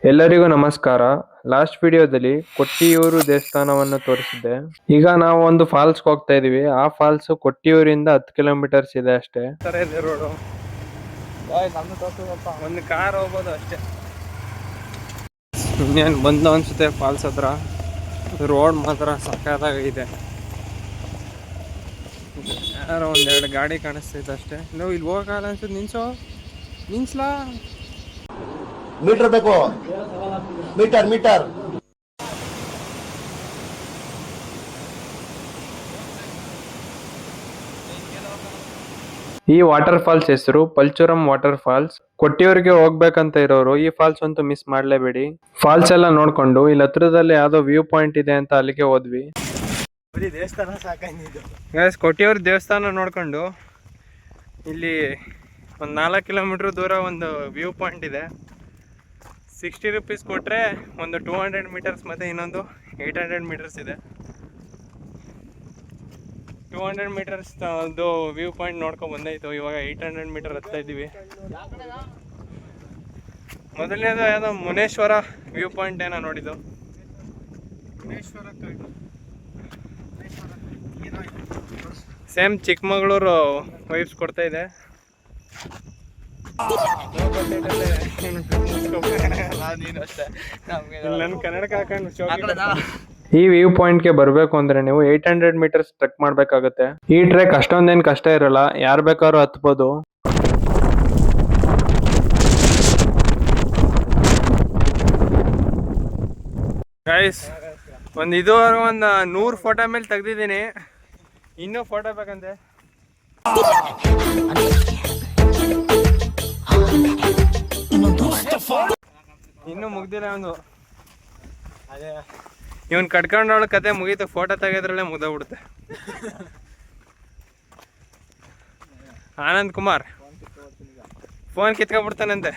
ಎಲ್ಲರಿಗೂ ನಮಸ್ಕಾರ. ಲಾಸ್ಟ್ ವಿಡಿಯೋದಲ್ಲಿ ಕೊಟ್ಟಿಯೂರು ದೇವಸ್ಥಾನವನ್ನು ತೋರಿಸಿದ್ದೆ. ಈಗ ನಾವು ಒಂದು ಫಾಲ್ಸ್ ಹೋಗ್ತಾ ಇದೀವಿ. ಆ ಫಾಲ್ಸ್ ಕೊಟ್ಟಿಯೂರಿಂದ 10 ಕಿಲೋಮೀಟರ್ಸ್ ಇದೆ ಅಷ್ಟೇ. ರೋಡು ಒಂದು ಕಾರ್ ಹೋಗ್ಬೋದು ಅಷ್ಟೇ. ಇನ್ನೇನು ಬಂದು ಅನ್ಸುತ್ತೆ ಫಾಲ್ಸ್ ಹತ್ರ. ರೋಡ್ ಮಾತ್ರ ಸಕ್ಕತ್ತಾಗಿದೆ. ಯಾರೋ ಒಂದೆರಡು ಗಾಡಿ ಕಾಣಿಸ್ತೈತೆ ಅಷ್ಟೇ. ನಾವು ಇಲ್ಲಿ ಹೋಗಲ್ಲ ಅನ್ಸುತ್ತೆ. ನಿನ್ಸ್ಲಾ ಮೀಟರ್ ಬೇಕು. ಮೀಟರ್ ಈ ವಾಟರ್ ಫಾಲ್ಸ್ ಹೆಸರು ಪಲ್ಚುರಂ ವಾಟರ್ ಫಾಲ್ಸ್. ಕೊಟ್ಟಿಯೂರಿಗೆ ಹೋಗ್ಬೇಕಂತ ಇರೋರು ಈ ಫಾಲ್ಸ್ ಅಂತೂ ಮಿಸ್ ಮಾಡ್ಲೇಬೇಡಿ. ಫಾಲ್ಸ್ ಎಲ್ಲ ನೋಡ್ಕೊಂಡು ಇಲ್ಲಿ ಹತ್ರದಲ್ಲಿ ಯಾವ್ದೋ ವ್ಯೂ ಪಾಯಿಂಟ್ ಇದೆ ಅಂತ ಅಲ್ಲಿಗೆ ಹೋದ್ವಿ. ಕೊಟ್ಟಿಯೂರ್ ದೇವಸ್ಥಾನ ನೋಡ್ಕೊಂಡು ಇಲ್ಲಿ ಒಂದು 4 ಕಿಲೋಮೀಟರ್ ದೂರ ಒಂದು ವ್ಯೂ ಪಾಯಿಂಟ್ ಇದೆ. 60 ರೂಪೀಸ್ ಕೊಟ್ಟರೆ ಒಂದು 200 ಮೀಟರ್ಸ್ ಮತ್ತು ಇನ್ನೊಂದು 800 ಮೀಟರ್ಸ್ ಇದೆ. 200 ಮೀಟರ್ಸ್ ಅದು ವ್ಯೂ ಪಾಯಿಂಟ್ ನೋಡ್ಕೊಂಡು ಬಂದಾಯಿತು. ಇವಾಗ 800 ಮೀಟರ್ ಹತ್ತಾ ಇದ್ದೀವಿ. ಮೊದಲನೇದು ಯಾವುದೋ ಮುನೇಶ್ವರ ವ್ಯೂ ಪಾಯಿಂಟ್ ಏನೋ ನೋಡಿದ್ದು. ಸೇಮ್ ಚಿಕ್ಕಮಗಳೂರು ವೈಬ್ಸ್ ಕೊಡ್ತಾ ಇದೆ. ಈ ವ್ಯೂ ಪಾಯಿಂಟ್ಗೆ ಬರಬೇಕು ಅಂದ್ರೆ ನೀವು 800 ಮೀಟರ್ಸ್ ಟ್ರೆಕ್ ಮಾಡಬೇಕಾಗುತ್ತೆ. ಈ ಟ್ರೆಕ್ ಅಷ್ಟೊಂದೇನು ಕಷ್ಟ ಇರಲ್ಲ, ಯಾರು ಬೇಕಾದ್ರೂ ಹತ್ಬೋದು. ಗೈಸ್ ಇದುವರೆಗೂ ಒಂದು 100 ಫೋಟೋ ಮೇಲೆ ತೆಗ್ದಿದ್ದೀನಿ. ಇನ್ನೂ ಫೋಟೋ ಬೇಕಂತೆ. ಇನ್ನೂ ಮುಗ್ದಿಲ್ಲ ಒಂದು. ಅದೇ ಇವನ್ ಕಟ್ಕೊಂಡವಳ ಕತೆ ಮುಗೀತು. ಫೋಟೋ ತೆಗೆದ್ರಲ್ಲೇ ಮುಗ್ದೋಗ್ಬಿಡುತ್ತೆ. ಆನಂದ್ ಕುಮಾರ್ ಫೋನ್ ಕಿತ್ಕೊಂಡ್ಬಿಡ್ತಾನಂತೆ.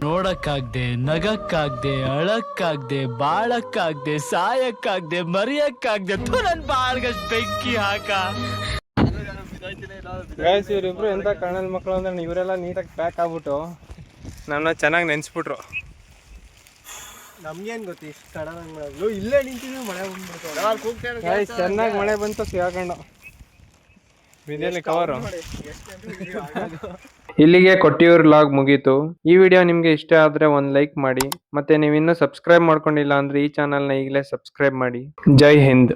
ನೋಡಕ್ಕಾಗ್ದೆ, ನಗಕ್ಕಾಗ್ದೆ, ಅಳಕ್ಕಾಗ್ದೆ, ಬಾಳಕ್ಕಾಗ್ದೆ, ಸಾಯಕ್ಕಾಗ್ದೆ, ಮರಿಯಕ್ಕಾಗ್ದೆ. ನನ್ ಬಾಳ್ಗಷ್ಟು ಬೆಂಕಿ ಹಾಕ. ಇವರಿಬ್ರು ಎಂತ ಕಣ್ಣಲ್ ಮಕ್ಕಳು ಅಂದ್ರೆ ಇವರೆಲ್ಲ ನೀಟಾಗಿ ಪ್ಯಾಕ್ ಆಗ್ಬಿಟ್ಟು ನನ್ನ ಚೆನ್ನಾಗಿ ನೆನ್ಸ್ಬಿಟ್ರು. ನಮ್ಗೇನ್ ಗೊತ್ತು ಇಷ್ಟು ಕಡಲು ಇಲ್ಲೇ ನಿಂತಿದ್ವಿ. ಮಳೆ ಬಂದ್ಬಿಡ್ತು. ಚೆನ್ನಾಗಿ ಮಳೆ ಬಂತು ಸಿಗಾಕೊಂಡು ವಿಧಿಯಲ್ಲಿ ಕವರು. ಇಲ್ಲಿಗೆ ಕೊಟ್ಟಿಯೂರ್ ಲಾಗ್ ಮುಗೀತು. ಈ ವಿಡಿಯೋ ನಿಮ್ಗೆ ಇಷ್ಟ ಆದ್ರೆ ಒಂದು ಲೈಕ್ ಮಾಡಿ. ಮತ್ತೆ ನೀವು ಇನ್ನೂ ಸಬ್ಸ್ಕ್ರೈಬ್ ಮಾಡ್ಕೊಂಡಿಲ್ಲ ಅಂದ್ರೆ ಈ ಚಾನಲ್ನ ಈಗಲೇ ಸಬ್ಸ್ಕ್ರೈಬ್ ಮಾಡಿ. ಜೈ ಹಿಂದ್.